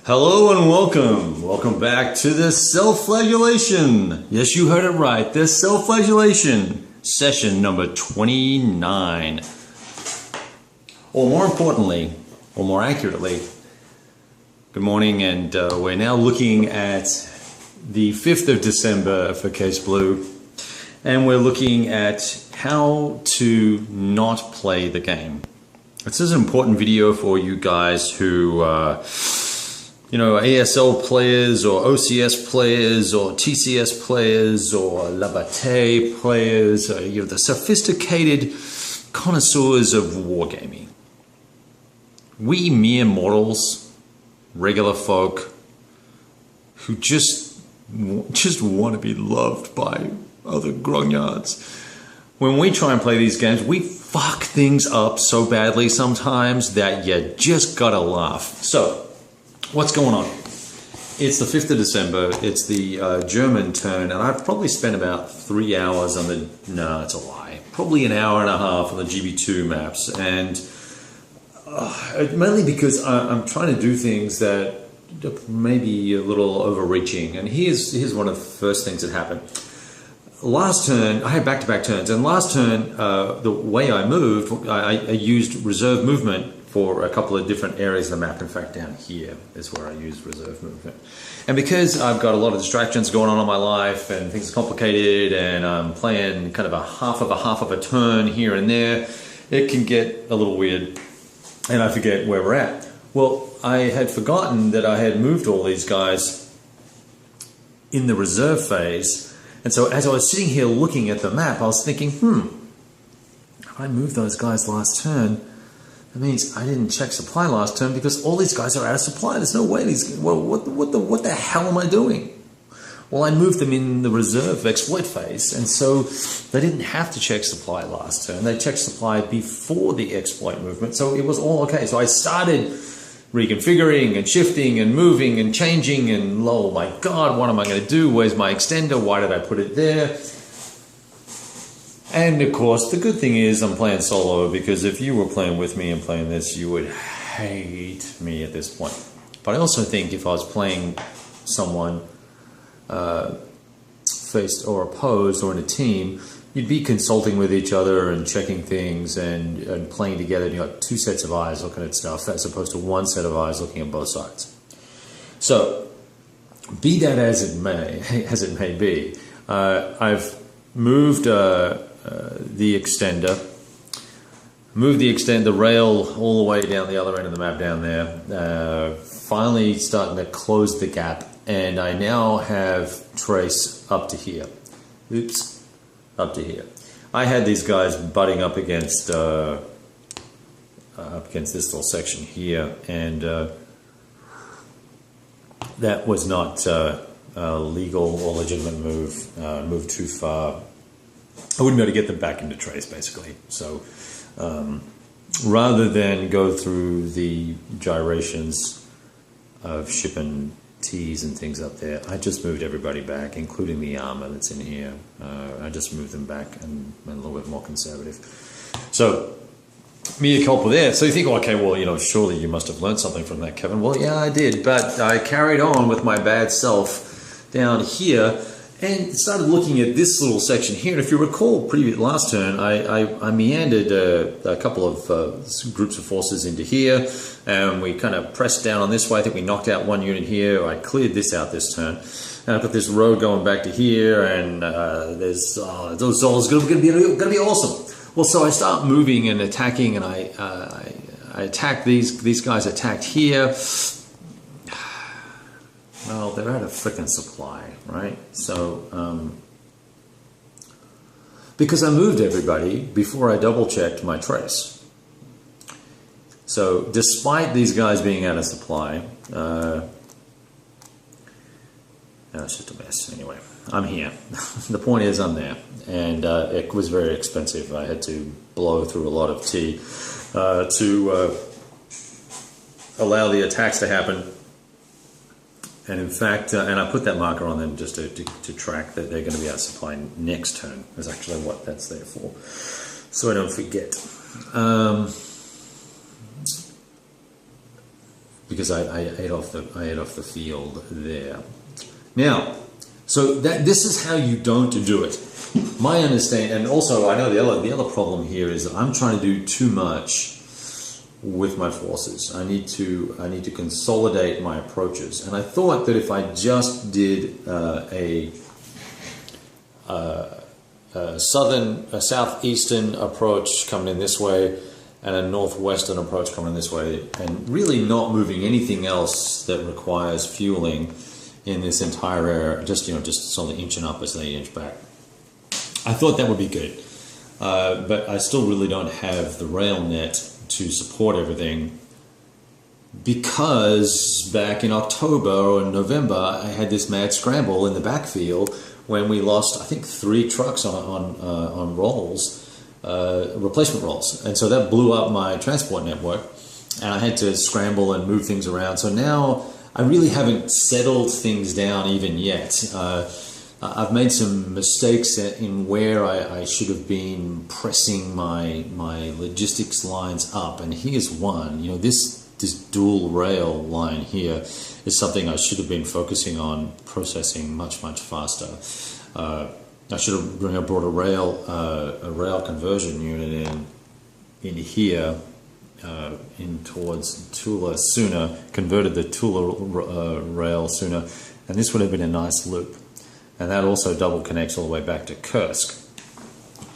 Hello and welcome. Welcome back to the self-flagellation. Yes, you heard it right. The self-flagellation session number 29. Or more importantly, or more accurately, good morning, and we're now looking at the 5th of December for Case Blue, and we're looking at how to not play the game. This is an important video for you guys who ASL players or OCS players or TCS players or Labate players, the sophisticated connoisseurs of wargaming. We mere mortals, regular folk, who just want to be loved by other grognards. When we try and play these games, we fuck things up so badly sometimes that you just gotta laugh. So, what's going on? It's the 5th of December, it's the German turn, and I've probably spent about 3 hours on the, no, it's a lie, probably an hour and a half on the GB-II maps, and mainly because I'm trying to do things that may be a little overreaching, and here's one of the first things that happened. Last turn, I had back-to-back turns, and last turn, the way I moved, I used reserve movement for a couple of different areas of the map. In fact, down here is where I use reserve movement. And because I've got a lot of distractions going on in my life and things are complicated and I'm playing kind of a half of a turn here and there, it can get a little weird and I forget where we're at. Well, I had forgotten that I had moved all these guys in the reserve phase. And so as I was sitting here looking at the map, I was thinking, if I moved those guys last turn, that means I didn't check supply last turn because all these guys are out of supply. There's no way these. Well, what the hell am I doing? Well, I moved them in the reserve exploit phase, and so they didn't have to check supply last turn. They checked supply before the exploit movement, so it was all okay. So I started reconfiguring and shifting and moving and changing, and oh my God, what am I going to do? Where's my extender? Why did I put it there? And of course, the good thing is I'm playing solo, because if you were playing with me and playing this, you would hate me at this point. But I also think if I was playing someone faced or opposed or in a team, you'd be consulting with each other and checking things and playing together. You got two sets of eyes looking at stuff as opposed to one set of eyes looking at both sides. So, be that as it may be, I've moved the extender, the rail all the way down the other end of the map down there, finally starting to close the gap, and I now have trace up to here. Oops, up to here. I had these guys butting up against this little section here, and that was not a legal or legitimate move. Moved too far. I wouldn't be able to get them back into trace, basically. So rather than go through the gyrations of shipping T's and things up there, I just moved everybody back, including the armor that's in here. I just moved them back and a little bit more conservative. So, mea culpa there. So you think, oh, okay, well, surely you must have learned something from that, Kevin. Well, yeah, I did, but I carried on with my bad self down here and started looking at this little section here. And if you recall, last turn, I meandered a couple of groups of forces into here, and we kind of pressed down on this way. I think we knocked out one unit here. I cleared this out this turn, and I've got this road going back to here, and it's going to be awesome. Well, so I start moving and attacking, and I attack these guys attacked here. Well, they're out of frickin' supply, right? So, because I moved everybody before I double-checked my trace. So, despite these guys being out of supply, it's just a mess. Anyway, I'm here. The point is I'm there. And it was very expensive. I had to blow through a lot of tea to allow the attacks to happen. And in fact, and I put that marker on them just to track that they're going to be out of supply next turn, is actually what that's there for. So I don't forget. because I ate off the field there. Now, so this is how you don't do it. My understanding, and also I know the other problem here is that I'm trying to do too much with my forces. I need to consolidate my approaches, and I thought that if I just did a southeastern approach coming in this way and a northwestern approach coming in this way, and really not moving anything else that requires fueling in this entire area, just slowly inching up as they inch back. I thought that would be good, but I still really don't have the rail net to support everything, because back in October or November I had this mad scramble in the backfield when we lost, I think, 3 trucks on rolls, replacement rolls, and so that blew up my transport network, and I had to scramble and move things around. So now I really haven't settled things down even yet. I've made some mistakes in where I should have been pressing my logistics lines up, and here's one. This dual rail line here is something I should have been focusing on processing much faster. I should have brought a rail conversion unit in here, in towards Tula sooner, converted the Tula rail sooner, and this would have been a nice loop. And that also double connects all the way back to Kursk.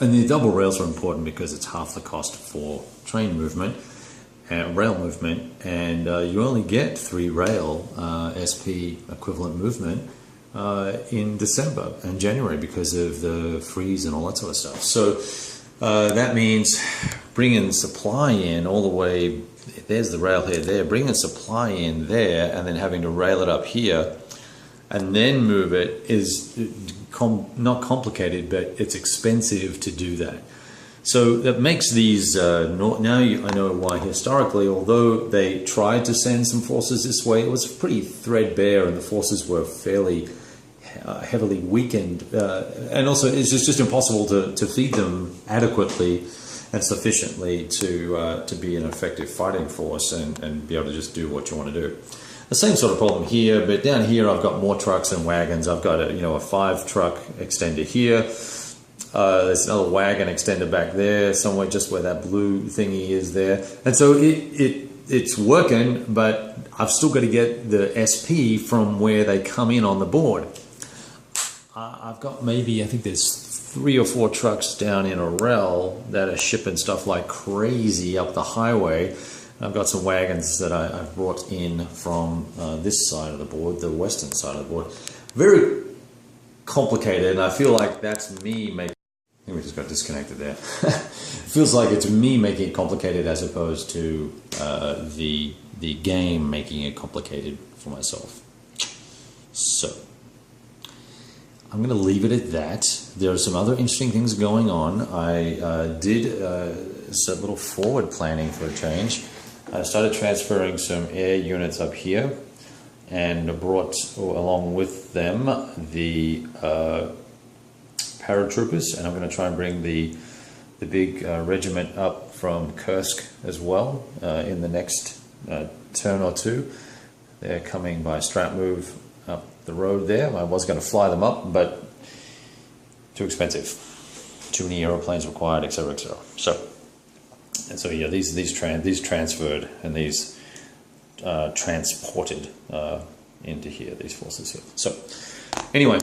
And the double rails are important because it's half the cost for train movement and rail movement, and you only get 3 rail SP equivalent movement in December and January because of the freeze and all that sort of stuff. So that means bringing supply in all the way, there's the railhead there, bringing supply in there and then having to rail it up here and then move it is not complicated, but it's expensive to do that. So that makes these, now I know why historically, although they tried to send some forces this way, it was pretty threadbare and the forces were fairly heavily weakened. And also it's just impossible to feed them adequately and sufficiently to be an effective fighting force and be able to just do what you want to do. The same sort of problem here, but down here I've got more trucks and wagons. I've got a 5-truck extender here. There's another wagon extender back there, somewhere just where that blue thingy is there. And so it's working, but I've still got to get the SP from where they come in on the board. I've got maybe, I think there's 3 or 4 trucks down in Orel that are shipping stuff like crazy up the highway. I've got some wagons that I've brought in from this side of the board, the western side of the board. Very complicated, and I feel like that's me making... I think we just got disconnected there. Feels like it's me making it complicated as opposed to the game making it complicated for myself. So I'm going to leave it at that. There are some other interesting things going on. I did some little forward planning for a change. I started transferring some air units up here and brought along with them the paratroopers, and I'm going to try and bring the big regiment up from Kursk as well in the next turn or two. They're coming by strap move up the road there. I was going to fly them up, but too expensive. Too many aeroplanes required, etc., etc. So yeah, these transferred and these transported into here, these forces here. So anyway,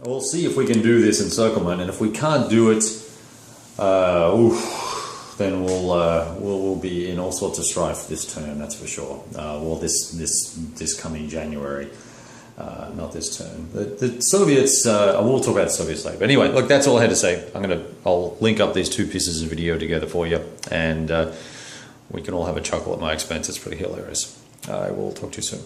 we'll see if we can do this encirclement, and if we can't do it, then we'll be in all sorts of strife this term, that's for sure. Well, this coming January, not this term. The Soviets, we'll talk about the Soviets later. But anyway, look, that's all I had to say. I'll link up these 2 pieces of video together for you, and we can all have a chuckle at my expense. It's pretty hilarious. I will talk to you soon.